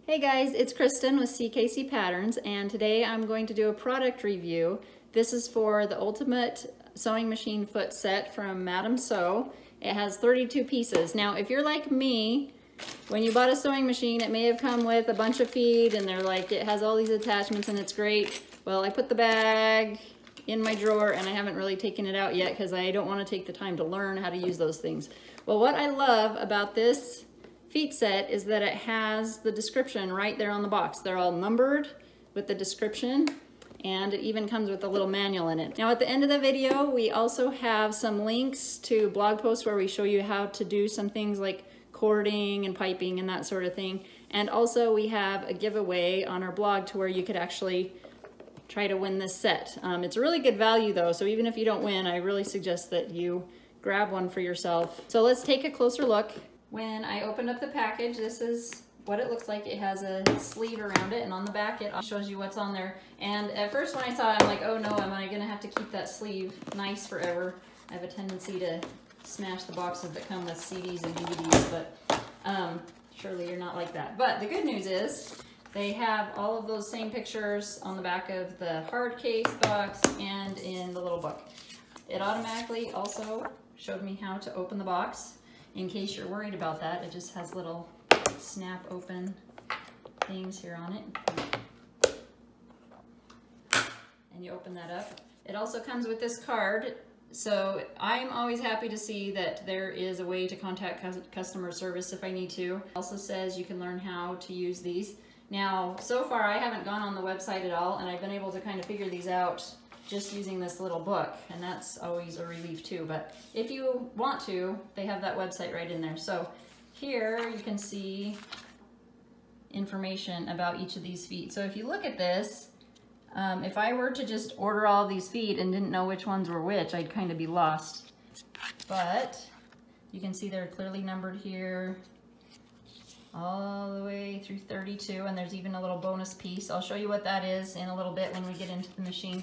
Hey guys, it's Kristen with CKC Patterns, and today I'm going to do a product review. This is for the Ultimate Sewing Machine Foot Set from Madam Sew. It has 32 pieces. Now, if you're like me, when you bought a sewing machine, it may have come with a bunch of feet and they're like, it has all these attachments and it's great. Well, I put the bag in my drawer and I haven't really taken it out yet because I don't want to take the time to learn how to use those things. Well, what I love about this feet set is that it has the description right there on the box. They're all numbered with the description, and it even comes with a little manual in it. Now at the end of the video, we also have some links to blog posts where we show you how to do some things like cording and piping and that sort of thing. And also we have a giveaway on our blog to where you could actually try to win this set. It's a really good value though, so even if you don't win, I really suggest that you grab one for yourself. So let's take a closer look. When I opened up the package, this is what it looks like. It has a sleeve around it, and on the back it shows you what's on there. And at first when I saw it, I'm like, oh no, am I gonna have to keep that sleeve nice forever? I have a tendency to smash the boxes that come with CDs and DVDs, but surely you're not like that. But the good news is they have all of those same pictures on the back of the hard case box and in the little book. It automatically also showed me how to open the box. In case you're worried about that, it just has little snap open things here on it. And you open that up. It also comes with this card. So I'm always happy to see that there is a way to contact customer service if I need to. It also says you can learn how to use these. Now, so far I haven't gone on the website at all, and I've been able to kind of figure these out just using this little book, and that's always a relief too. But if you want to, they have that website right in there. So here you can see information about each of these feet. So if you look at this, if I were to just order all of these feet and didn't know which ones were which, I'd kind of be lost. But you can see they're clearly numbered here all the way through 32, and there's even a little bonus piece. I'll show you what that is in a little bit when we get into the machine.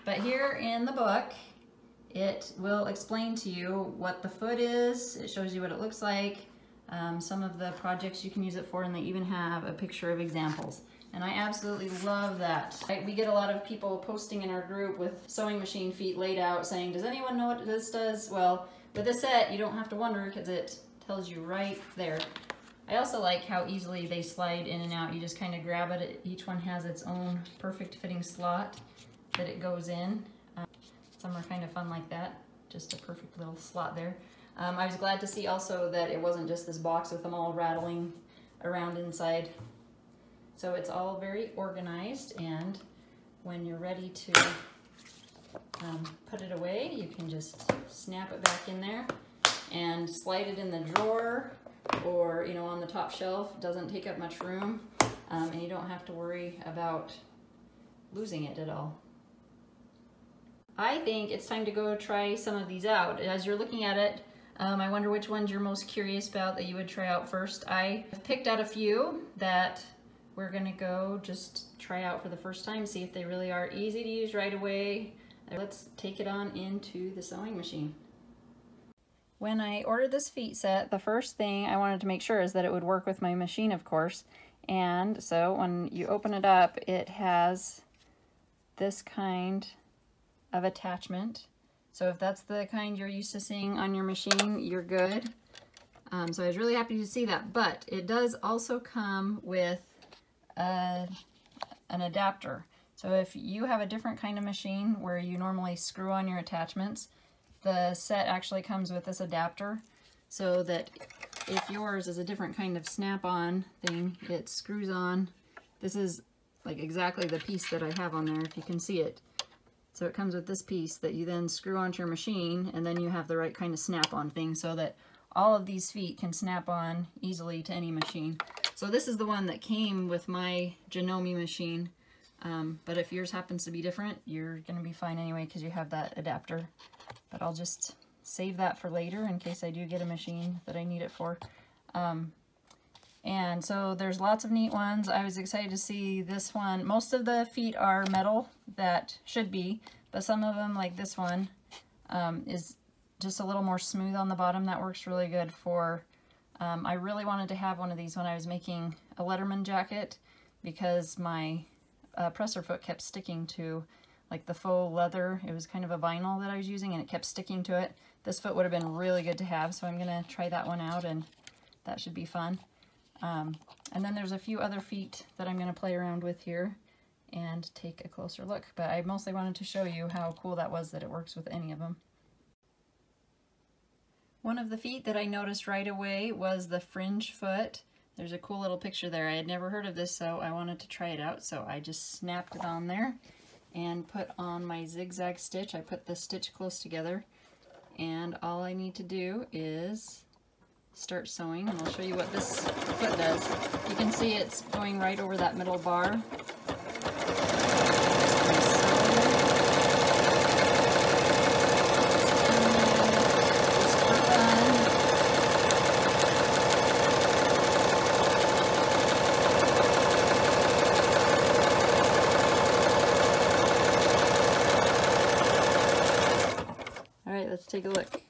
But here in the book, it will explain to you what the foot is. It shows you what it looks like, some of the projects you can use it for, and they even have a picture of examples. And I absolutely love that. We get a lot of people posting in our group with sewing machine feet laid out saying, does anyone know what this does? Well, with this set, you don't have to wonder because it tells you right there. I also like how easily they slide in and out. You just kind of grab it. Each one has its own perfect fitting slot that it goes in. Some are kind of fun like that, just a perfect little slot there. I was glad to see also that it wasn't just this box with them all rattling around inside. So it's all very organized, and when you're ready to put it away, you can just snap it back in there and slide it in the drawer, or on the top shelf. It doesn't take up much room, and you don't have to worry about losing it at all. I think it's time to go try some of these out. As you're looking at it, I wonder which ones you're most curious about that you would try out first. I have picked out a few that we're gonna go just try out for the first time, see if they really are easy to use right away. Let's take it on into the sewing machine. When I ordered this feet set, the first thing I wanted to make sure is that it would work with my machine, of course. And so when you open it up, it has this kind of attachment. So if that's the kind you're used to seeing on your machine, you're good. So I was really happy to see that. But it does also come with an adapter. So if you have a different kind of machine where you normally screw on your attachments, the set actually comes with this adapter, so that if yours is a different kind of snap-on thing, it screws on. This is like exactly the piece that I have on there, if you can see it. So it comes with this piece that you then screw onto your machine, and then you have the right kind of snap-on thing so that all of these feet can snap on easily to any machine. So this is the one that came with my Janome machine, but if yours happens to be different, you're going to be fine anyway because you have that adapter. But I'll just save that for later in case I do get a machine that I need it for. And so there's lots of neat ones. I was excited to see this one. Most of the feet are metal, that should be, but some of them, like this one, is just a little more smooth on the bottom. That works really good for I really wanted to have one of these when I was making a Letterman jacket because my presser foot kept sticking to like the faux leather. It was kind of a vinyl that I was using and it kept sticking to it. This foot would have been really good to have, so I'm gonna try that one out and that should be fun. And then there's a few other feet that I'm gonna play around with here and take a closer look. But I mostly wanted to show you how cool that was that it works with any of them. One of the feet that I noticed right away was the Fringe Foot. There's a cool little picture there. I had never heard of this, so I wanted to try it out. So I just snapped it on there and put on my zigzag stitch. I put the stitch close together, and all I need to do is start sewing, and I'll show you what this foot does. You can see it's going right over that middle bar. All right, let's take a look.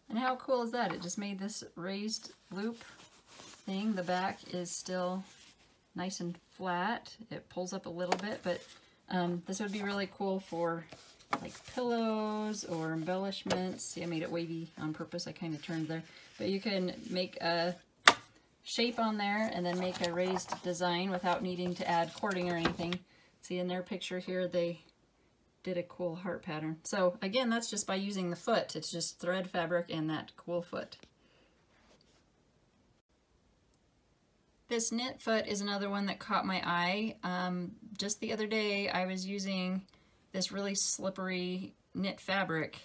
And how cool is that? It just made this raised loop thing. The back is still nice and flat. It pulls up a little bit, but this would be really cool for like pillows or embellishments. See, I made it wavy on purpose. I kind of turned there. But you can make a shape on there and then make a raised design without needing to add cording or anything. See, in their picture here, they did a cool heart pattern. So again, that's just by using the foot. It's just thread fabric and that cool foot. This knit foot is another one that caught my eye. Just the other day, I was using this really slippery knit fabric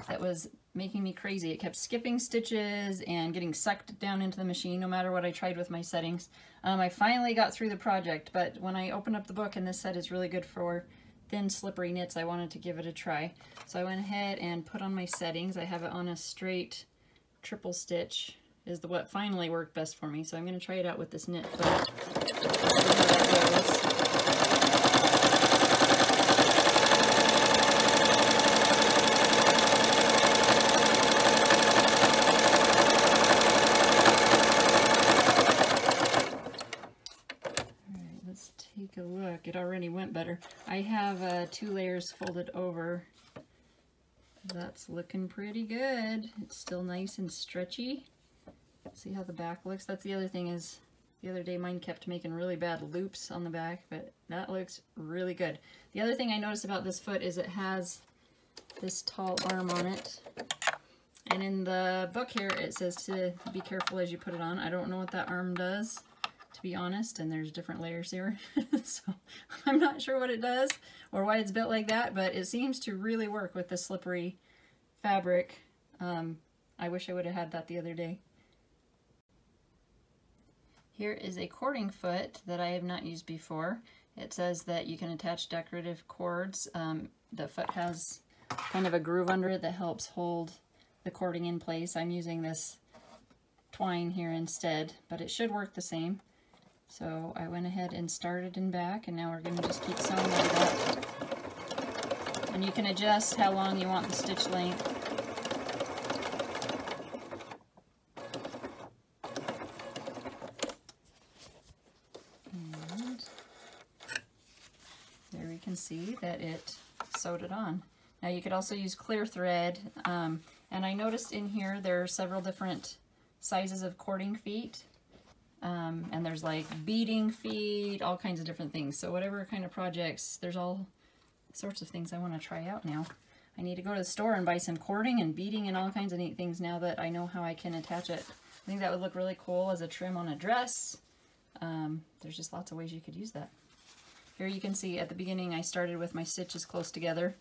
that was making me crazy. It kept skipping stitches and getting sucked down into the machine no matter what I tried with my settings. I finally got through the project, but when I opened up the book, and this set is really good for thin slippery knits, I wanted to give it a try. So I went ahead and put on my settings. I have it on a straight triple stitch is what finally worked best for me. So I'm going to try it out with this knit foot. Take a look. It already went better. I have 2 layers folded over. That's looking pretty good. It's still nice and stretchy. See how the back looks? That's the other thing, is the other day mine kept making really bad loops on the back, but that looks really good. The other thing I noticed about this foot is it has this tall arm on it. And in the book here it says to be careful as you put it on. I don't know what that arm does, to be honest, and there's different layers here. So I'm not sure what it does or why it's built like that, but it seems to really work with the slippery fabric. I wish I would have had that the other day. Here is a cording foot that I have not used before. It says that you can attach decorative cords. The foot has kind of a groove under it that helps hold the cording in place. I'm using this twine here instead, but it should work the same. So I went ahead and started in back, and now we're going to just keep sewing like that. And you can adjust how long you want the stitch length. And there we can see that it sewed it on. Now you could also use clear thread, and I noticed in here there are several different sizes of cording feet. And there's like beading feet, all kinds of different things. So whatever kind of projects, there's all sorts of things I want to try out now. I need to go to the store and buy some cording and beading and all kinds of neat things now that I know how I can attach it. I think that would look really cool as a trim on a dress. There's just lots of ways you could use that. Here you can see at the beginning I started with my stitches close together,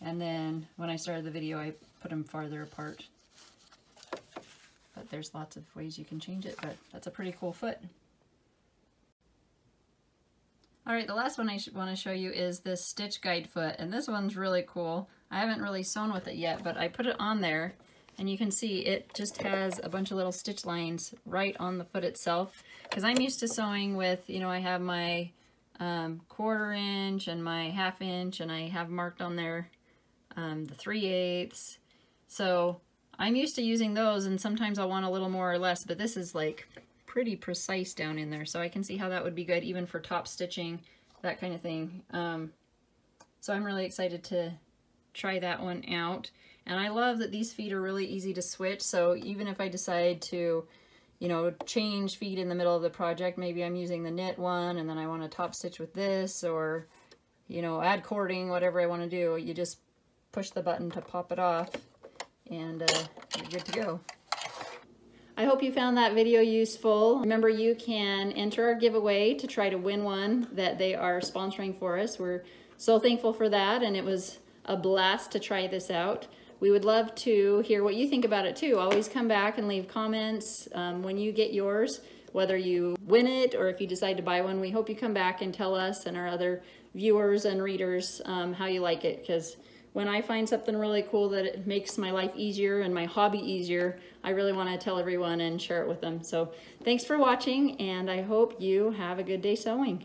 and then when I started the video I put them farther apart. But there's lots of ways you can change it, but that's a pretty cool foot. Alright, the last one I want to show you is this stitch guide foot, and this one's really cool. I haven't really sewn with it yet, but I put it on there, and you can see it just has a bunch of little stitch lines right on the foot itself. Because I'm used to sewing with, you know, I have my 1/4 inch and my 1/2 inch, and I have marked on there the 3/8. So I'm used to using those, and sometimes I'll want a little more or less, but this is like pretty precise down in there, so I can see how that would be good even for top stitching, that kind of thing. So I'm really excited to try that one out. And I love that these feet are really easy to switch, so even if I decide to, you know, change feet in the middle of the project, maybe I'm using the knit one and then I want to top stitch with this, or, you know, add cording, whatever I want to do, you just push the button to pop it off and you're good to go. I hope you found that video useful. Remember, you can enter our giveaway to try to win one that they are sponsoring for us. We're so thankful for that, and it was a blast to try this out. We would love to hear what you think about it too. Always come back and leave comments when you get yours, whether you win it or if you decide to buy one. We hope you come back and tell us and our other viewers and readers how you like it, because when I find something really cool that it makes my life easier and my hobby easier, I really want to tell everyone and share it with them. So thanks for watching, and I hope you have a good day sewing.